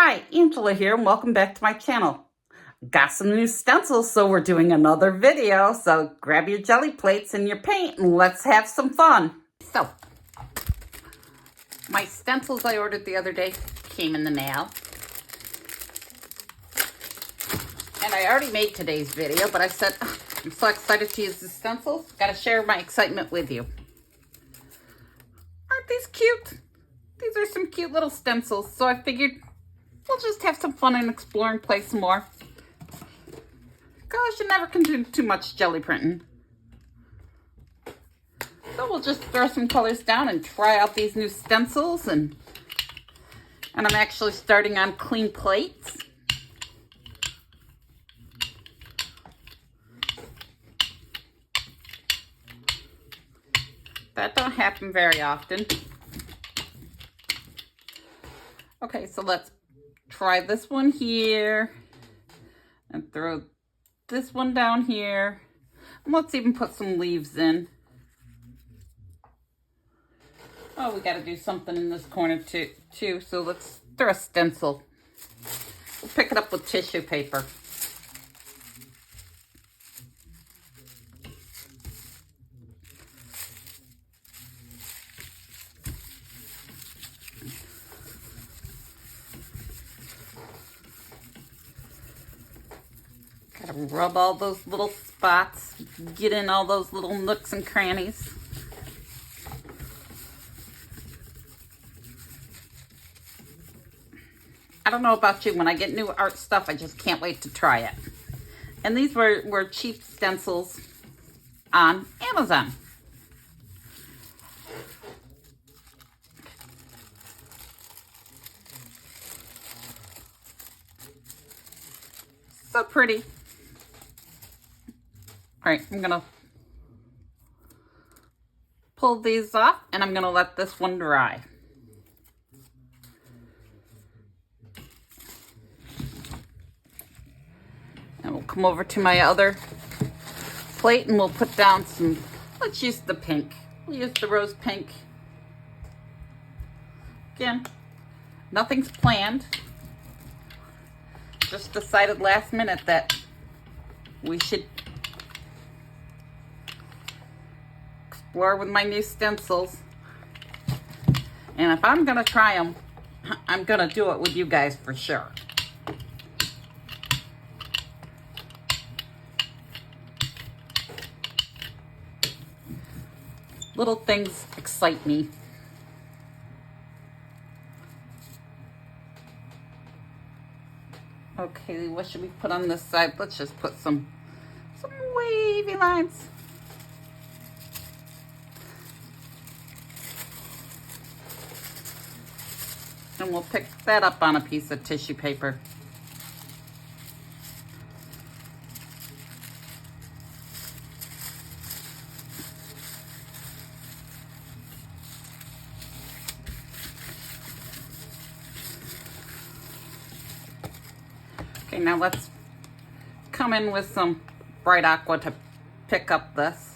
Hi, Angela here, and welcome back to my channel. Got some new stencils, so we're doing another video. So grab your jelly plates and your paint, and let's have some fun. So, my stencils I ordered the other day came in the mail. And I already made today's video, but I said, I'm so excited to use the stencils. Gotta share my excitement with you. Aren't these cute? These are some cute little stencils, so I figured we'll just have some fun and explore and play some more. Gosh, you never can do too much jelly printing. So we'll just throw some colors down and try out these new stencils. And I'm actually starting on clean plates. That don't happen very often. Okay, so let's try this one here and throw this one down here. And let's even put some leaves in. Oh, we got to do something in this corner too. So let's throw a stencil. We'll pick it up with tissue paper. Gotta rub all those little spots, get in all those little nooks and crannies. I don't know about you, when I get new art stuff, I just can't wait to try it. And these were cheap stencils on Amazon. So pretty. All right, I'm gonna pull these off and I'm gonna let this one dry. And we'll come over to my other plate and we'll put down some, let's use the pink. We'll use the rose pink. Again, nothing's planned. Just decided last minute that we should explore with my new stencils. And if I'm gonna try them, I'm gonna do it with you guys for sure. Little things excite me. Okay, what should we put on this side? Let's just put some wavy lines. And we'll pick that up on a piece of tissue paper. Okay, now let's come in with some bright aqua to pick up this.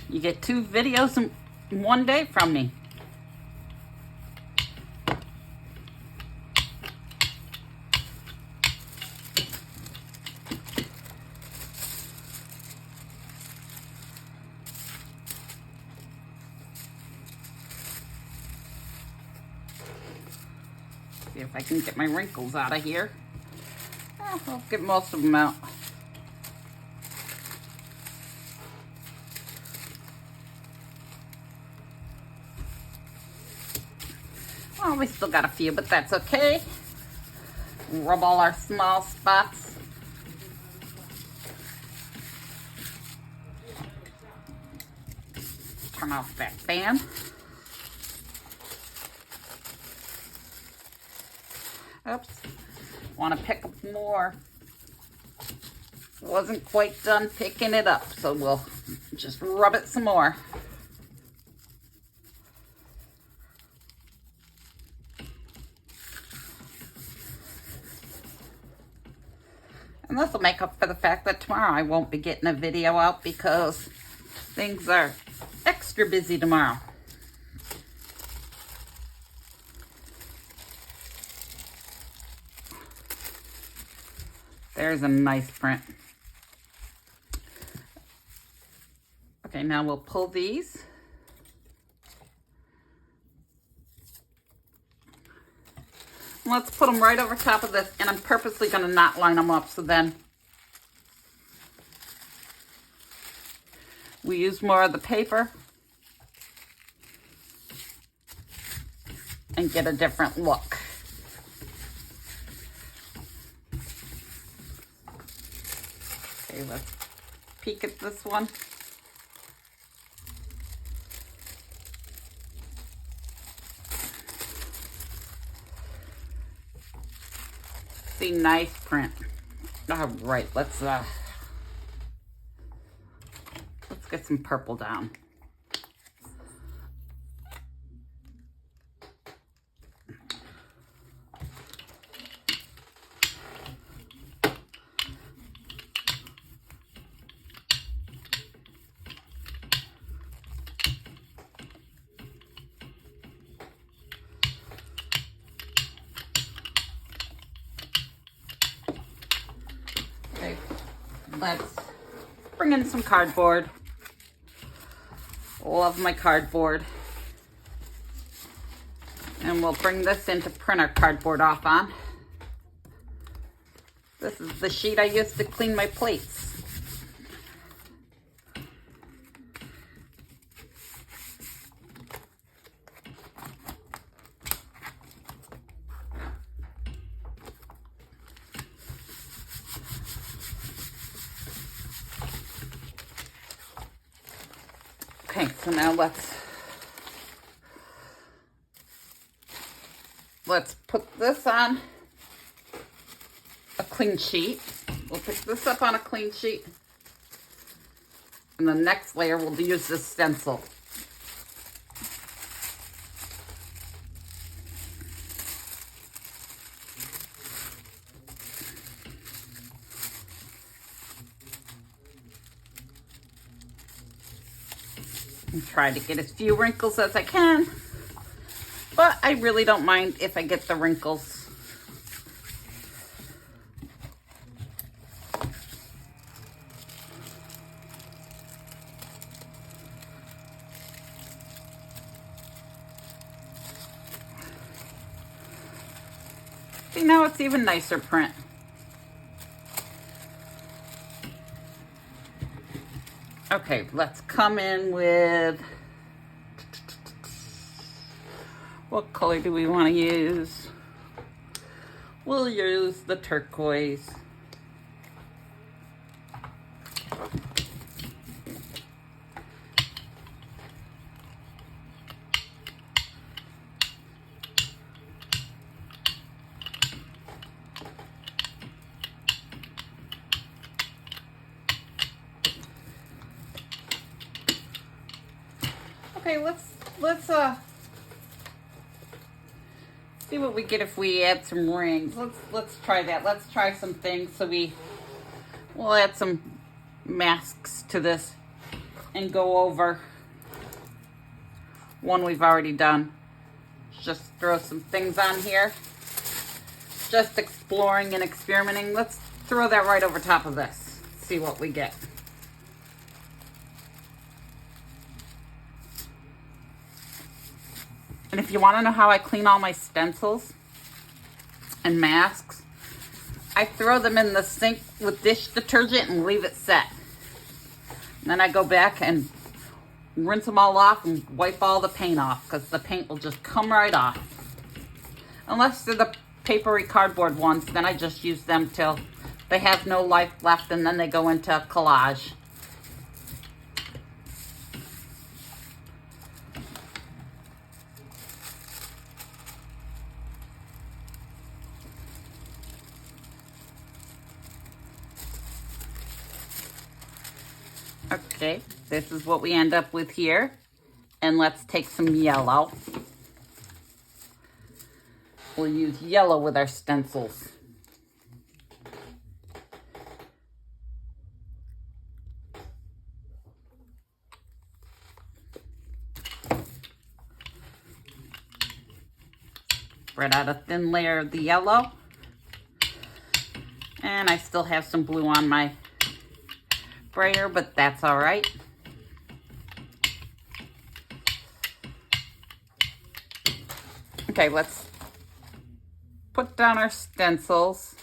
You get 2 videos in one day from me. See if I can get my wrinkles out of here. I'll get most of them out. Well, we still got a few, but that's okay. Rub all our small spots. Turn off that fan. Oops, want to pick up more. Wasn't quite done picking it up, so we'll just rub it some more. And this will make up for the fact that tomorrow I won't be getting a video out because things are extra busy tomorrow. There's a nice print. Okay, now we'll pull these. Let's put them right over top of this, and I'm purposely going to not line them up so then we use more of the paper and get a different look. Okay, let's peek at this one. See, nice print. All right, let's get some purple down. Let's bring in some cardboard. Love my cardboard. And we'll bring this in to print our cardboard off on. This is the sheet I used to clean my plates. Okay, so now let's put this on a clean sheet. We'll pick this up on a clean sheet. And the next layer we'll use this stencil. And try to get as few wrinkles as I can, but I really don't mind if I get the wrinkles. See, now it's even nicer print. Okay, let's come in with, what color do we want to use? We'll use the turquoise. Okay, let's see what we get if we add some rings. Let's try that. Let's try some things. So we'll add some masks to this and go over one we've already done. Just throw some things on here. Just exploring and experimenting. Let's throw that right over top of this. See what we get. And if you want to know how I clean all my stencils and masks, I throw them in the sink with dish detergent and leave it set. And then I go back and rinse them all off and wipe all the paint off, because the paint will just come right off. Unless they're the papery cardboard ones, then I just use them till they have no life left, and then they go into collage. Okay, this is what we end up with here. And let's take some yellow. We'll use yellow with our stencils. spread out a thin layer of the yellow. And I still have some blue on my brayer, but that's all right. Okay, let's put down our stencils.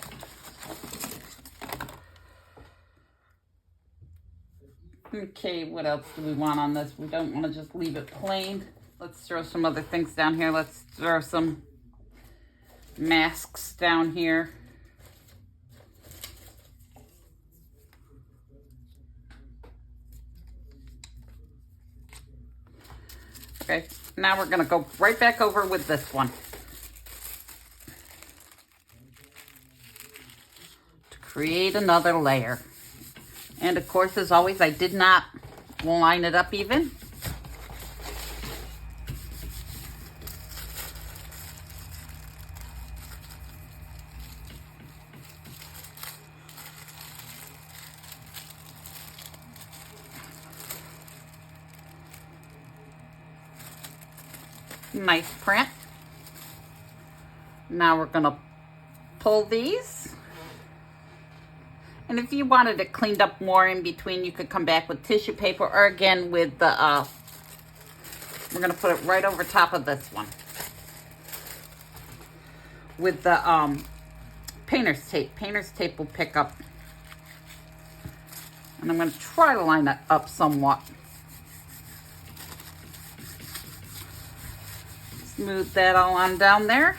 Okay, what else do we want on this? We don't want to just leave it plain. Let's throw some other things down here. Let's throw some masks down here. Okay, now we're gonna go right back over with this one. To create another layer. And of course, as always, I did not line it up even. Nice print. Now we're gonna pull these. And if you wanted it cleaned up more in between, you could come back with tissue paper, or again with the, we're gonna put it right over top of this one. With the painter's tape. Painter's tape will pick up. And I'm gonna try to line it up somewhat. Smooth that all on down there.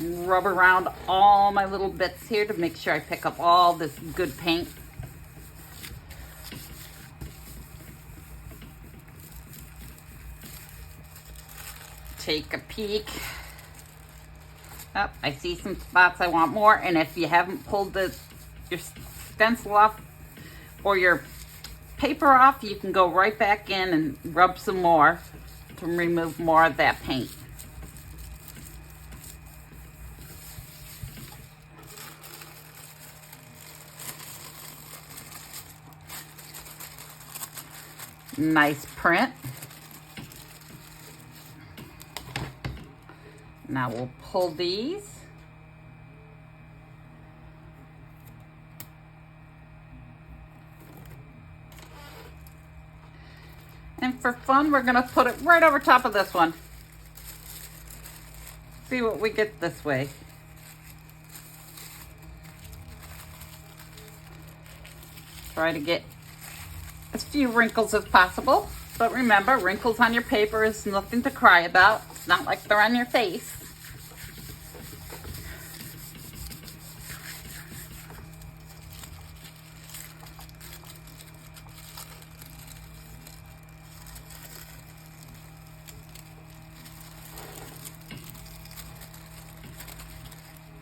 Rub around all my little bits here to make sure I pick up all this good paint. Take a peek. Oh, I see some spots I want more, and if you haven't pulled your stencil off or your paper off, you can go right back in and rub some more to remove more of that paint. Nice print. Now we'll pull these. And for fun, we're gonna put it right over top of this one. See what we get this way. Try to get as few wrinkles as possible. But remember, wrinkles on your paper is nothing to cry about. It's not like they're on your face.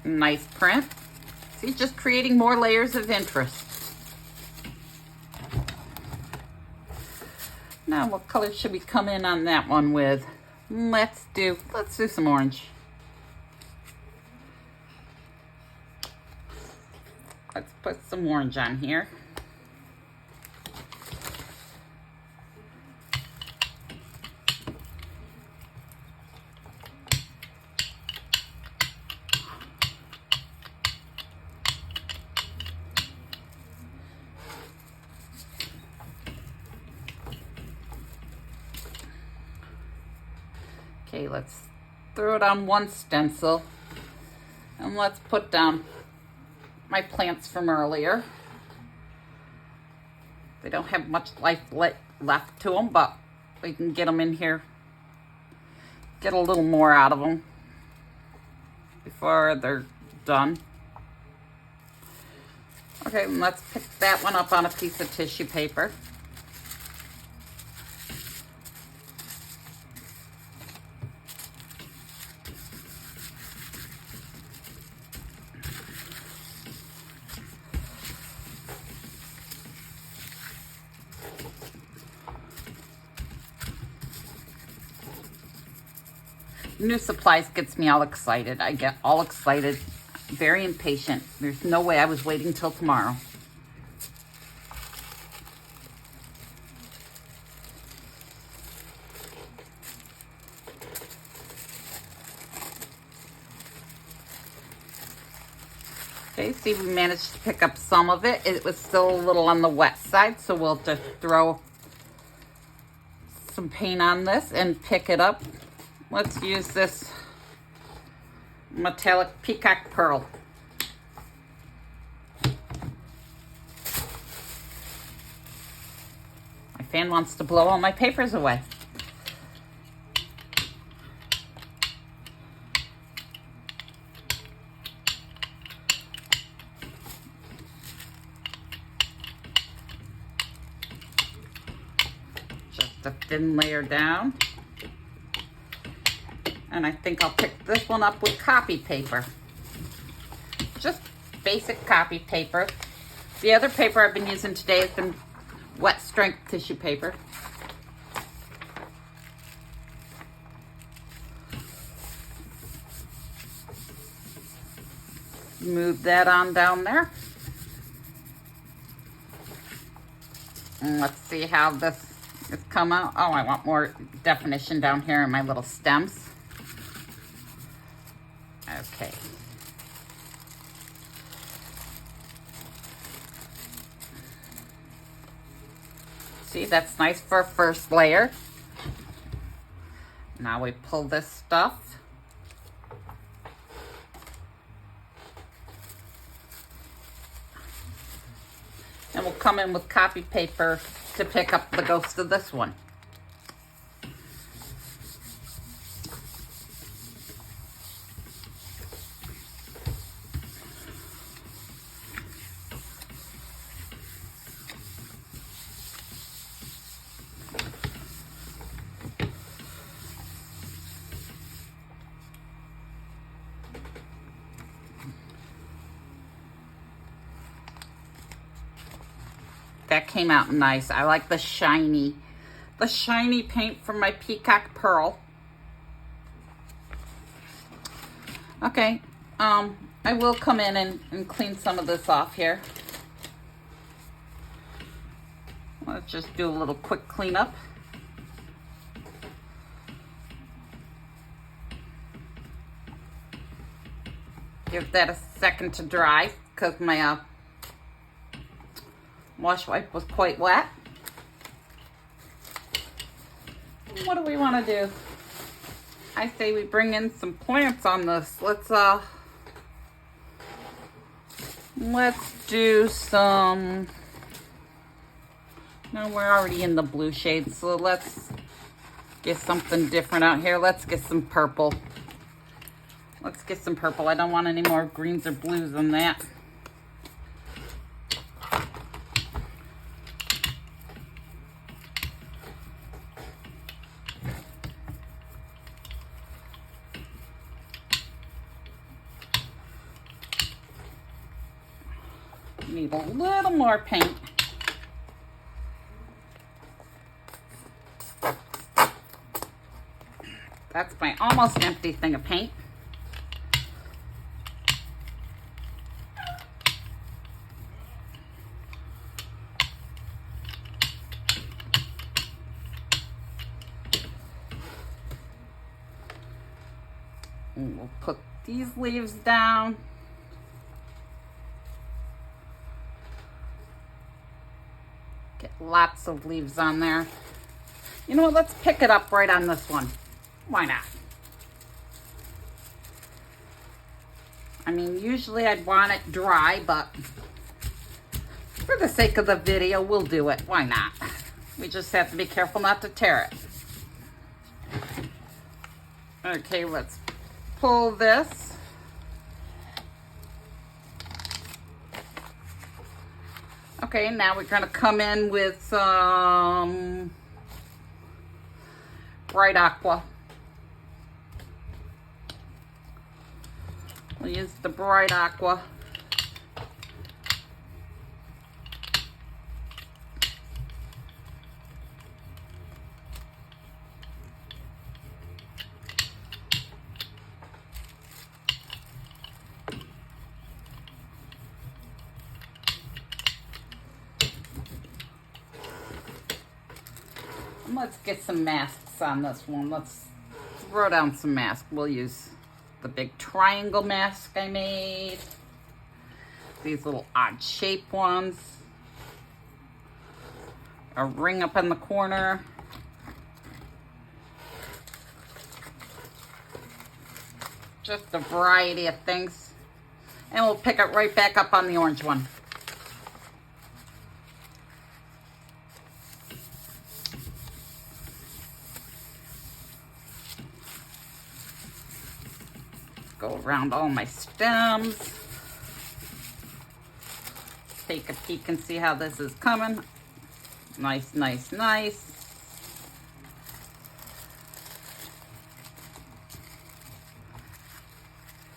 Nice print. See, just creating more layers of interest. Now, what color should we come in on that one with? Let's do some orange. Let's put some orange on here. Okay, let's throw it on one stencil, and let's put down my plants from earlier. They don't have much life left to them, but we can get them in here, get a little more out of them before they're done. Okay, and let's pick that one up on a piece of tissue paper. New supplies gets me all excited. I get all excited, very impatient. There's no way I was waiting till tomorrow. Okay, see, we managed to pick up some of it. It was still a little on the wet side, so we'll just throw some paint on this and pick it up. Let's use this metallic peacock pearl. My fan wants to blow all my papers away. A thin layer down, and I think I'll pick this one up with copy paper, just basic copy paper. The other paper I've been using today has been wet strength tissue paper. Move that on down there, and let's see how this it's come out. Oh, I want more definition down here in my little stems. Okay. See, that's nice for a first layer. Now we pull this stuff. And we'll come in with copy paper to pick up the ghost of this one. That came out nice. I like the shiny paint from my peacock pearl. Okay, I will come in and clean some of this off here. Let's just do a little quick cleanup. Give that a second to dry because my wash wipe was quite wet. What do we want to do? I say we bring in some plants on this. Let's do some. No, we're already in the blue shade, so let's get something different out here. Let's get some purple. Let's get some purple. I don't want any more greens or blues than that. Need a little more paint. That's my almost empty thing of paint. And we'll put these leaves down. Get lots of leaves on there. You know what? Let's pick it up right on this one. Why not? I mean, usually I'd want it dry, but for the sake of the video, we'll do it. Why not? We just have to be careful not to tear it. Okay, let's pull this. Okay, now we're going to come in with some bright aqua. We'll use the bright aqua. Let's get some masks on this one. Let's throw down some masks. We'll use the big triangle mask I made. these little odd shape ones. A ring up in the corner. Just a variety of things. And we'll pick it right back up on the orange one. Go around all my stems. Take a peek and see how this is coming. Nice, nice, nice.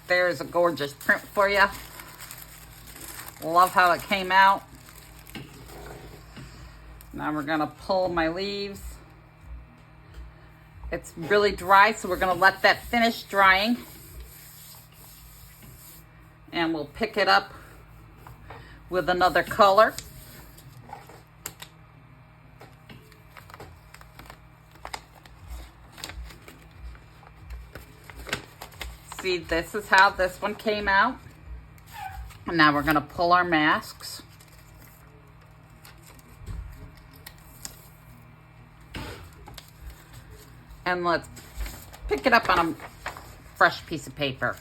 There's a gorgeous print for you. Love how it came out. Now we're gonna pull my leaves. It's really dry, so we're gonna let that finish drying. And we'll pick it up with another color. See, this is how this one came out. And now we're gonna pull our masks. And let's pick it up on a fresh piece of paper.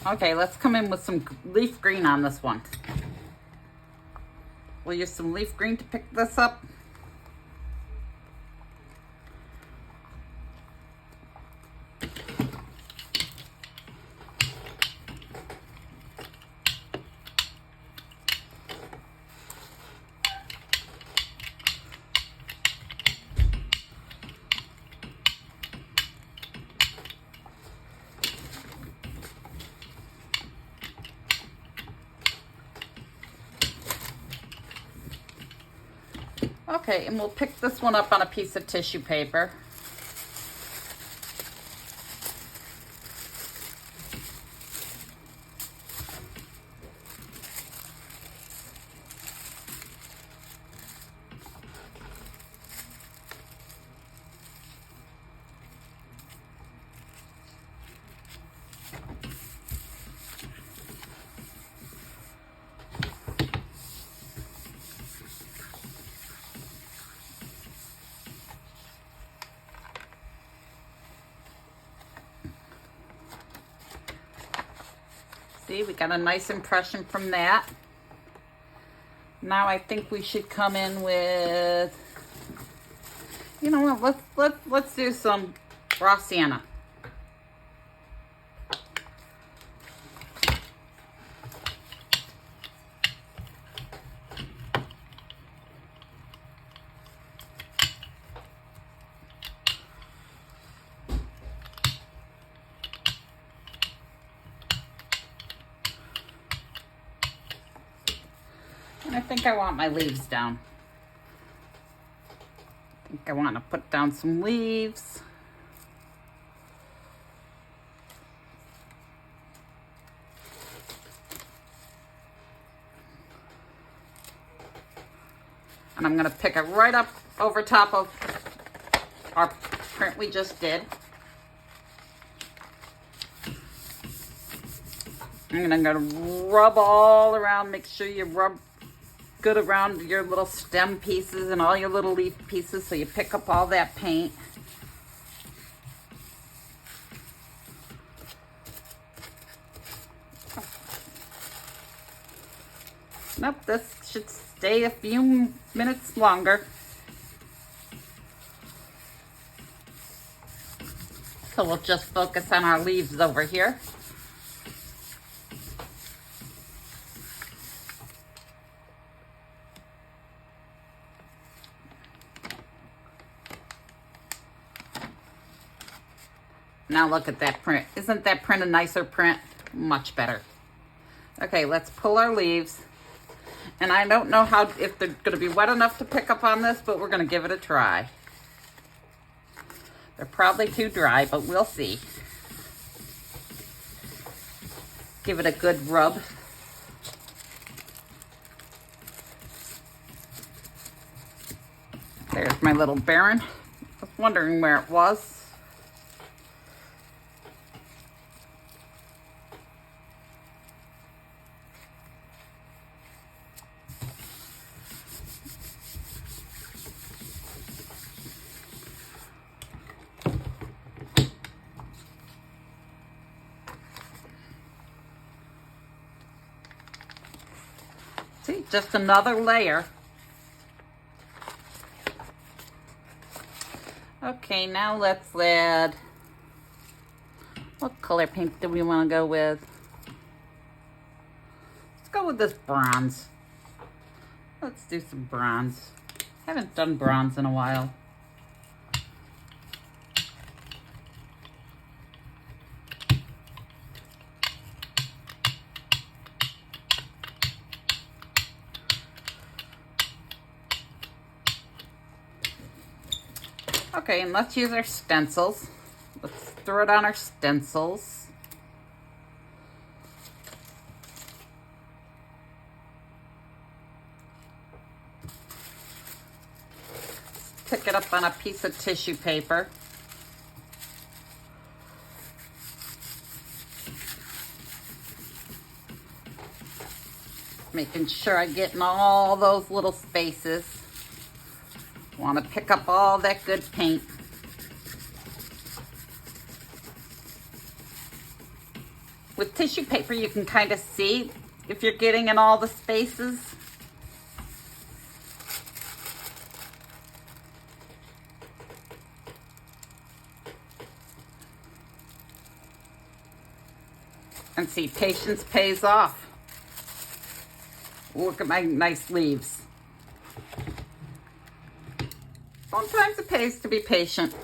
Okay, let's come in with some leaf green on this one. We'll use some leaf green to pick this up. Okay, and we'll pick this one up on a piece of tissue paper. See, we got a nice impression from that. Now I think we should come in with, you know what, let's do some raw sienna. I think I want my leaves down. I think I want to put down some leaves. And I'm going to pick it right up over top of our print we just did. And I'm going to rub all around, make sure you rub good around your little stem pieces and all your little leaf pieces so you pick up all that paint. Nope, this should stay a few minutes longer. So we'll just focus on our leaves over here. Now look at that print. Isn't that print a nicer print? Much better. Okay, let's pull our leaves. And I don't know if they're going to be wet enough to pick up on this, but we're going to give it a try. They're probably too dry, but we'll see. Give it a good rub. There's my little Baron. I was wondering where it was. just another layer. Okay, now let's add, what color paint do we want to go with? Let's go with this bronze. Let's do some bronze. Haven't done bronze in a while. Okay, and let's use our stencils. Let's throw it on our stencils. Pick it up on a piece of tissue paper. Making sure I get in all those little spaces. Want to pick up all that good paint. With tissue paper, you can kind of see if you're getting in all the spaces. And see, patience pays off. Look at my nice leaves. Sometimes it pays to be patient.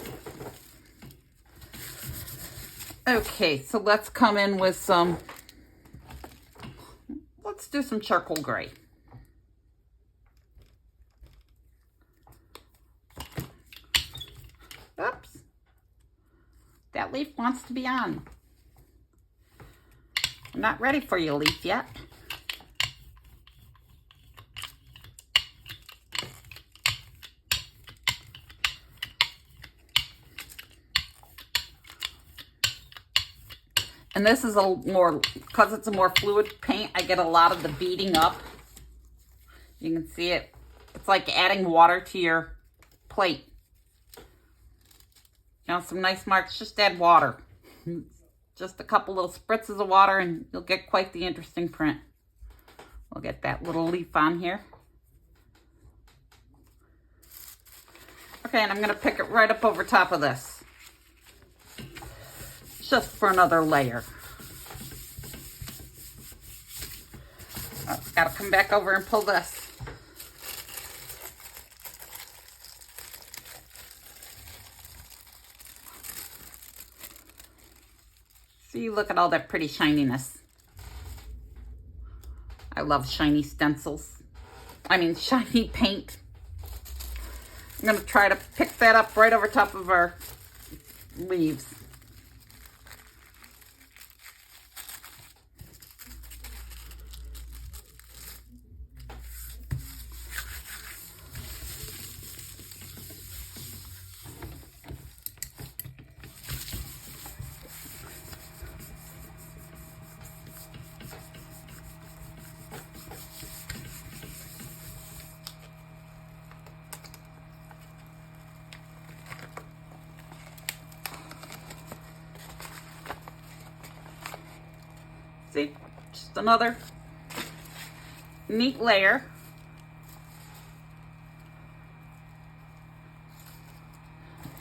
Okay, so let's come in with some, let's do some charcoal gray. Oops. That leaf wants to be on. I'm not ready for your leaf yet. And this is a more, because it's a more fluid paint, I get a lot of the beading up. You can see it. It's like adding water to your plate. You know, some nice marks, just add water. Just a couple little spritzes of water and you'll get quite the interesting print. We'll get that little leaf on here. Okay, and I'm going to pick it right up over top of this. Just for another layer. Oh, gotta come back over and pull this. See, look at all that pretty shininess. I love shiny stencils. I mean, shiny paint. I'm gonna try to pick that up right over top of our leaves. See, just another neat layer.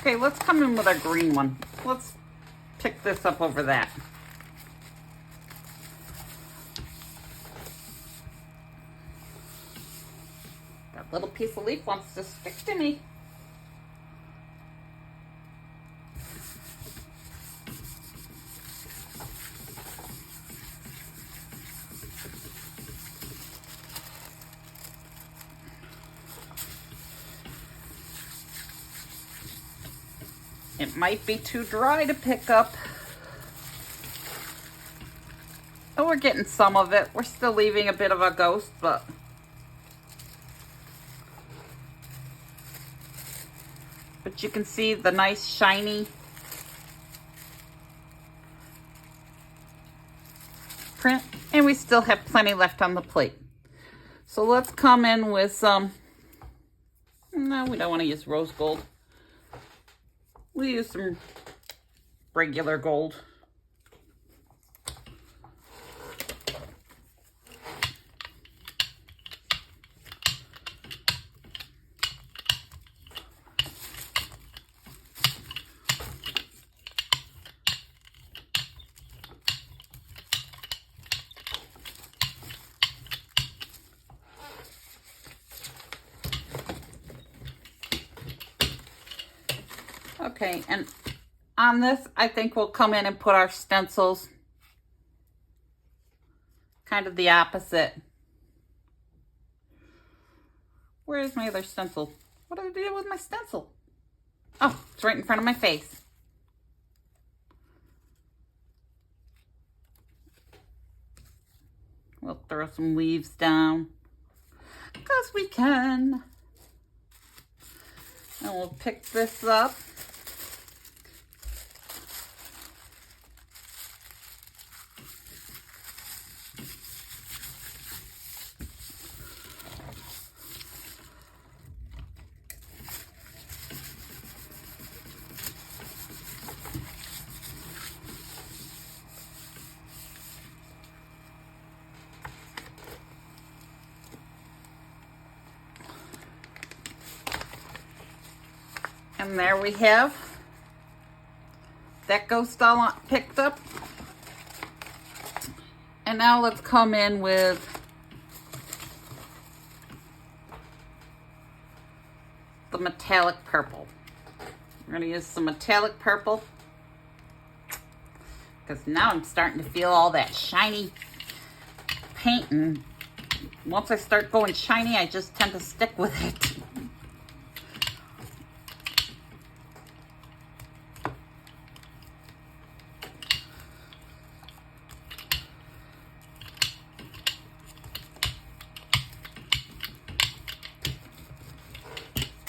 Okay, let's come in with our green one. Let's pick this up over that. That little piece of leaf wants to stick to me. It might be too dry to pick up. Oh, we're getting some of it. We're still leaving a bit of a ghost, but you can see the nice shiny print, and we still have plenty left on the plate. So let's come in with some, no, we don't want to use rose gold. We'll use some regular gold. Okay, and on this, I think we'll come in and put our stencils kind of the opposite. Where is my other stencil? What did I do with my stencil? Oh, it's right in front of my face. We'll throw some leaves down because we can. And we'll pick this up. And there we have that ghost all picked up. And now let's come in with the metallic purple. We're going to use some metallic purple because now I'm starting to feel all that shiny paint, and once I start going shiny, I just tend to stick with it.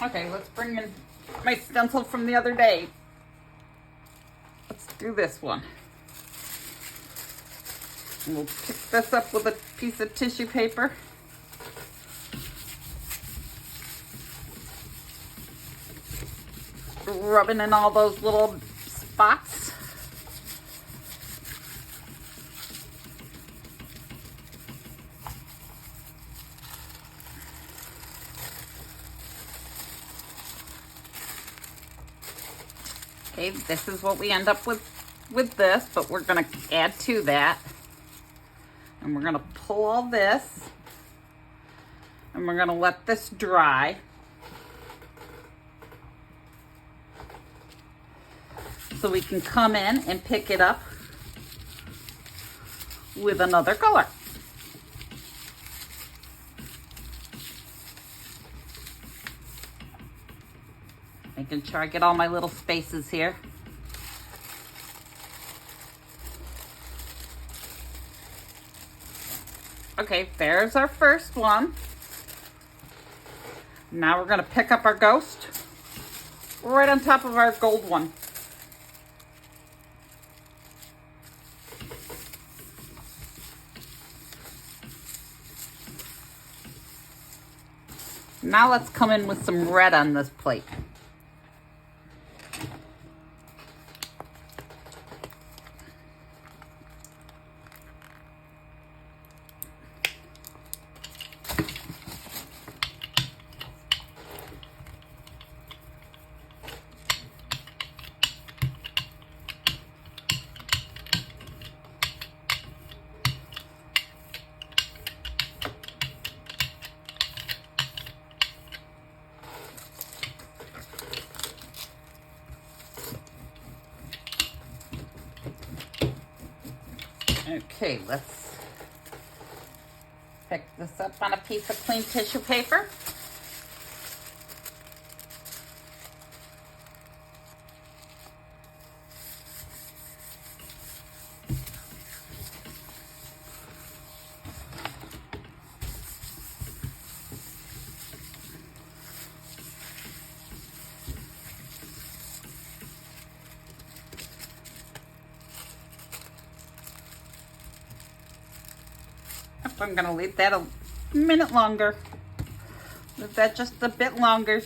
Okay, let's bring in my stencil from the other day. Let's do this one. And we'll pick this up with a piece of tissue paper. Rubbing in all those little spots. Okay, this is what we end up with this, but we're going to add to that. And we're going to pull all this. And we're going to let this dry. So we can come in and pick it up with another color. Making sure I get all my little spaces here. Okay, there's our first one. Now we're going to pick up our ghost right on top of our gold one. Now let's come in with some red on this plate. Okay, let's pick this up on a piece of clean tissue paper. I'm going to leave that a minute longer. Leave that just a bit longer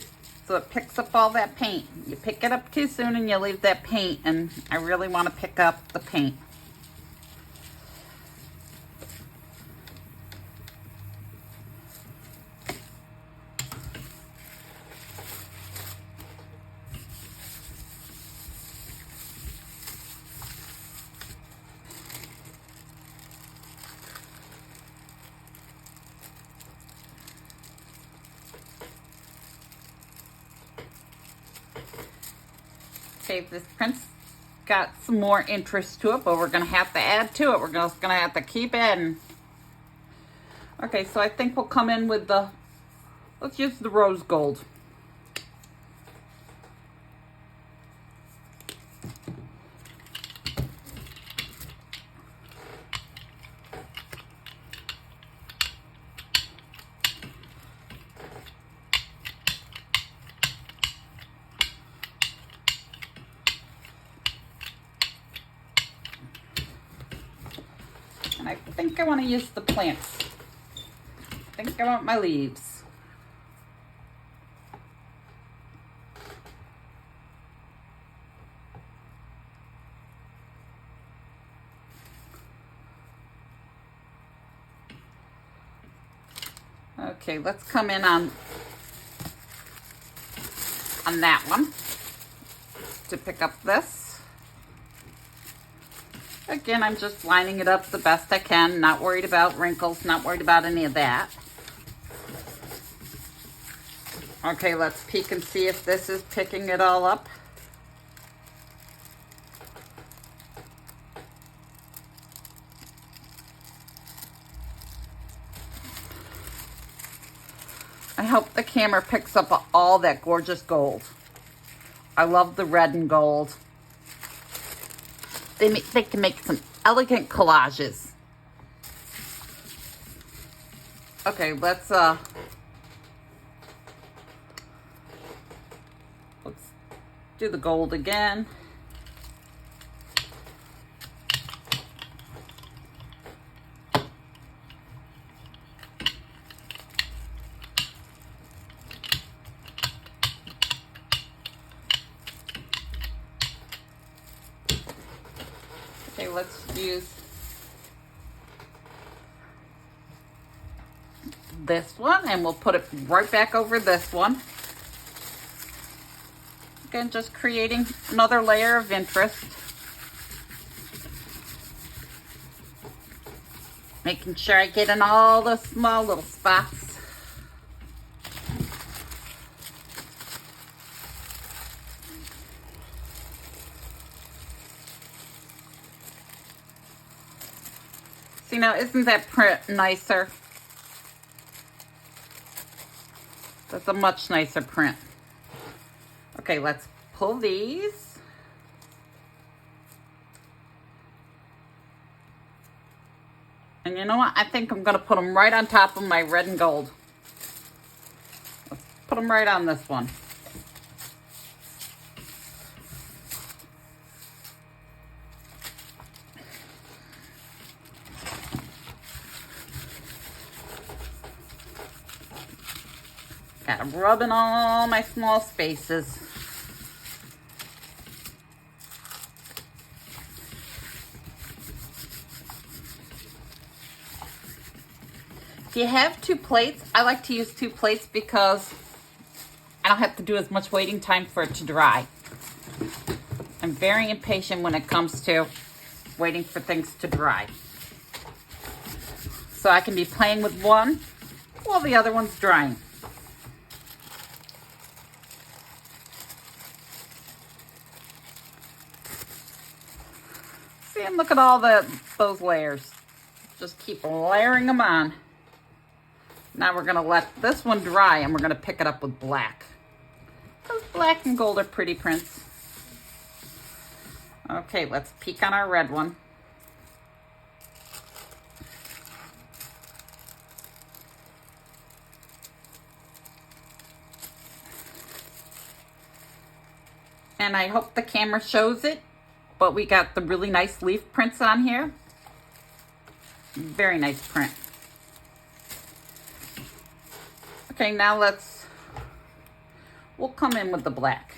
so it picks up all that paint. You pick it up too soon and you leave that paint, and I really want to pick up the paint. Okay, this print's got some more interest to it, but we're gonna have to add to it. We're just gonna have to keep adding. Okay, so I think we'll come in with the, let's use the rose gold. And I think I want to use the plants. I think I want my leaves. Okay, let's come in on that one to pick up this. Again, I'm just lining it up the best I can, not worried about wrinkles, not worried about any of that. Okay, let's peek and see if this is picking it all up. I hope the camera picks up all that gorgeous gold. I love the red and gold. They can make some elegant collages. Okay, let's do the gold again. Okay, let's use this one and we'll put it right back over this one. Again, just creating another layer of interest. Making sure I get in all the small little spots. See, now isn't that print nicer? That's a much nicer print. Okay, let's pull these. And you know what? I think I'm going to put them right on top of my red and gold. Let's put them right on this one. Gotta rub in all my small spaces. If you have 2 plates, I like to use 2 plates because I don't have to do as much waiting time for it to dry. I'm very impatient when it comes to waiting for things to dry. So I can be playing with one while the other one's drying. See, and look at all those layers. Just keep layering them on. Now we're gonna let this one dry and we're gonna pick it up with black. Those black and gold are pretty prints. Okay, let's peek on our red one. And I hope the camera shows it. But we got the really nice leaf prints on here. Very nice print. Okay, now we'll come in with the black.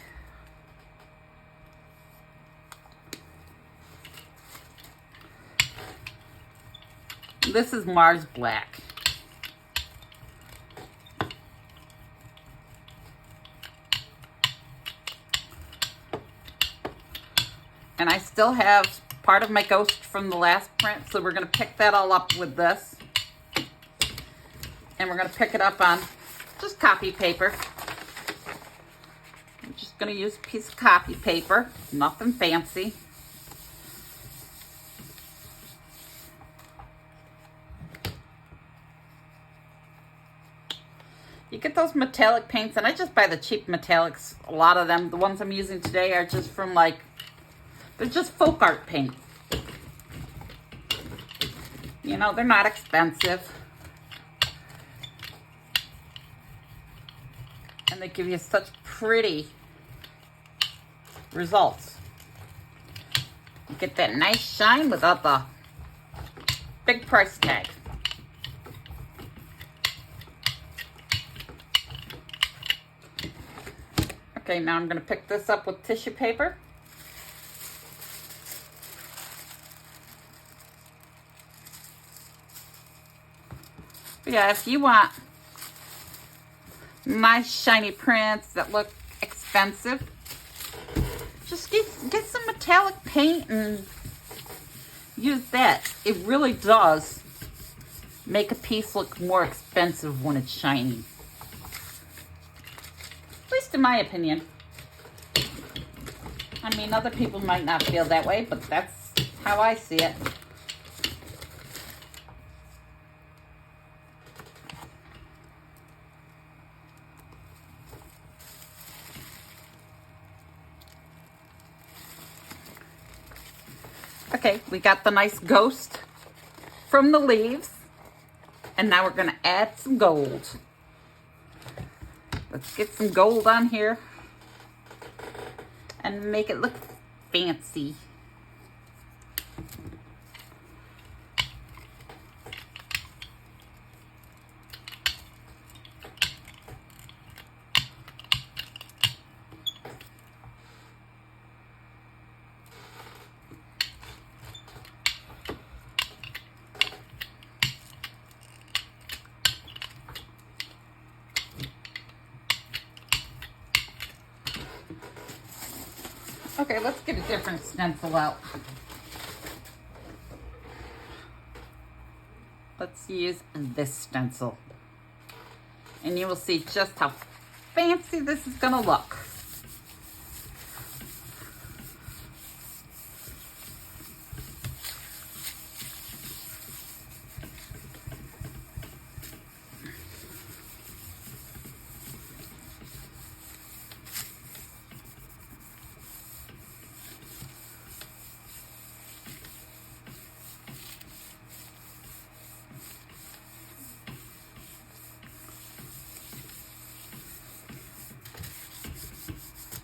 This is Mars Black. And I still have part of my ghost from the last print, so we're going to pick that all up with this. And we're going to pick it up on just copy paper. Just going to use a piece of copy paper, nothing fancy. You get those metallic paints, and I just buy the cheap metallics. A lot of them, the ones I'm using today, are just from like, they're just folk art paint. You know, they're not expensive. And they give you such pretty results. You get that nice shine without the big price tag. Okay, now I'm going to pick this up with tissue paper. But yeah, if you want nice shiny prints that look expensive, just get some metallic paint and use that. It really does make a piece look more expensive when it's shiny. At least in my opinion. I mean, other people might not feel that way, but that's how I see it. Okay, we got the nice ghost from the leaves. And now we're going to add some gold. Let's get some gold on here and make it look fancy. Okay, let's get a different stencil out. Let's use this stencil. And you will see just how fancy this is going to look.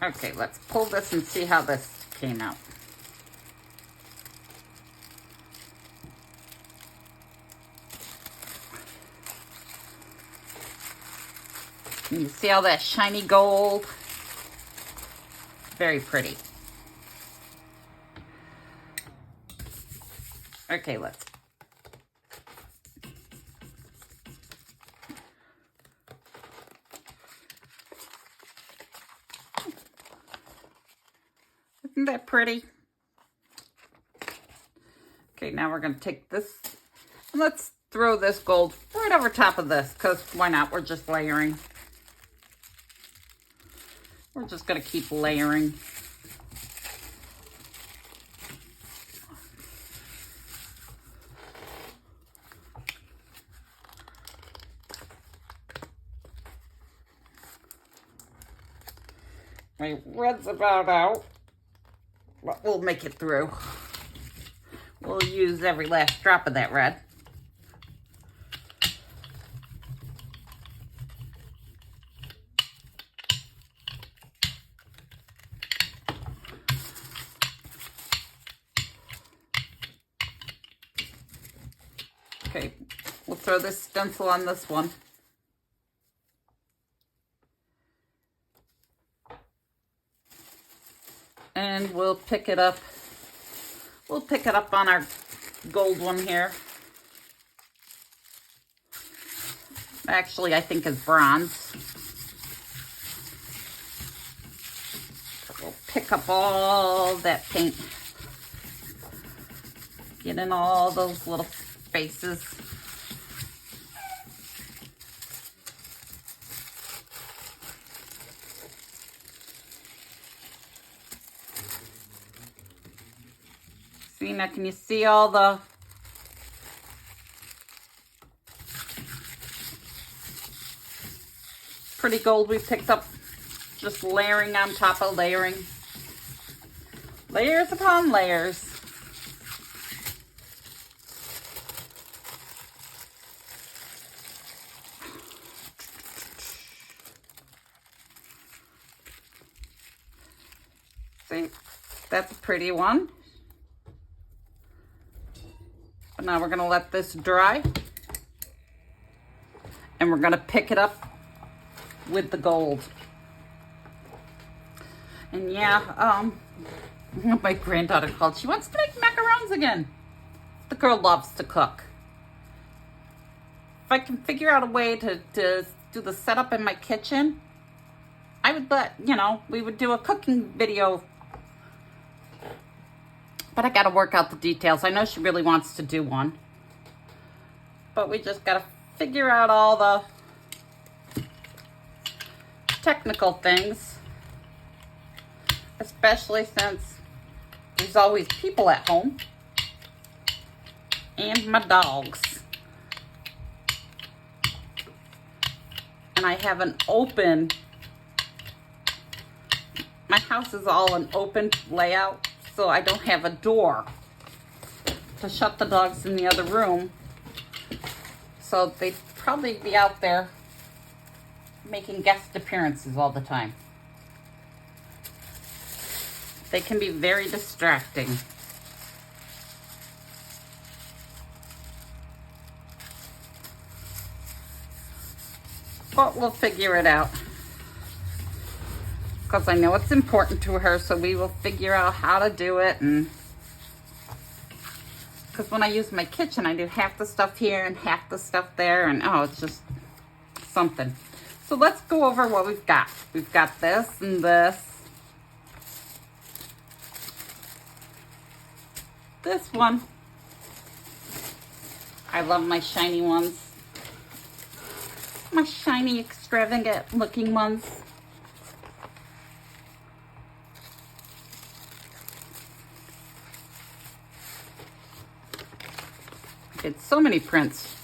Okay, let's pull this and see how this came out. And you see all that shiny gold? Very pretty. Okay, let's Isn't that pretty? Okay, now we're going to take this and let's throw this gold right over top of this, because why not? We're just layering. We're just going to keep layering. My red's about out, but we'll make it through. We'll use every last drop of that red. Okay, we'll throw this stencil on this one. And we'll pick it up. We'll pick it up on our gold one here. Actually, I think is bronze. We'll pick up all that paint. Get in all those little spaces. Now, can you see all the pretty gold we picked up? Just layering on top of layering. Layers upon layers. See, that's a pretty one. But now we're going to let this dry. And we're going to pick it up with the gold. And yeah, my granddaughter called. She wants to make macarons again. The girl loves to cook. If I can figure out a way to do the setup in my kitchen, I would we would do a cooking video. But I got to work out the details. I know she really wants to do one. But we just got to figure out all the technical things. Especially since there's always people at home. And my dogs. And I have an open... My house is all an open layout. So I don't have a door to shut the dogs in the other room. So they'd probably be out there making guest appearances all the time. They can be very distracting. But we'll figure it out. Because I know it's important to her, so we will figure out how to do it. And because when I use my kitchen, I do half the stuff here and half the stuff there, and oh, it's just something. So let's go over what we've got. We've got this and this. This one. I love my shiny ones. My shiny, extravagant looking ones. It's so many prints.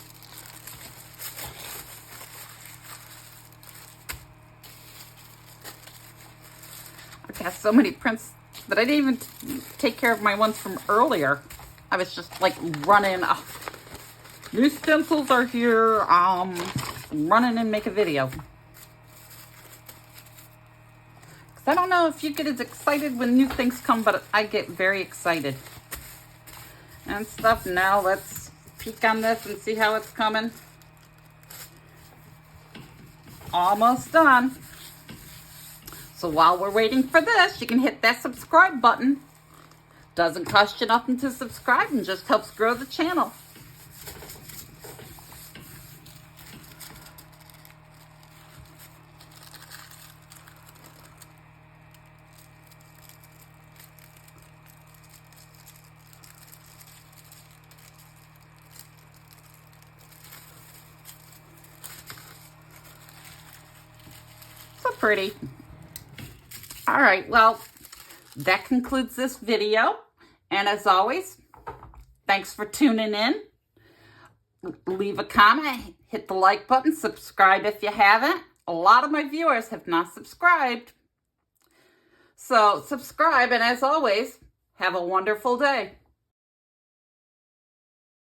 I've got so many prints that I didn't even take care of my ones from earlier. I was just like running. New stencils are here. Running and make a video. Because I don't know if you get as excited when new things come, but I get very excited. And stuff. Now let's peek on this and see how it's coming. Almost done. So while we're waiting for this, you can hit that subscribe button. Doesn't cost you nothing to subscribe and just helps grow the channel. Pretty. All right, well, that concludes this video. And as always, thanks for tuning in. Leave a comment, hit the like button, subscribe if you haven't. A lot of my viewers have not subscribed. So subscribe, and as always, have a wonderful day.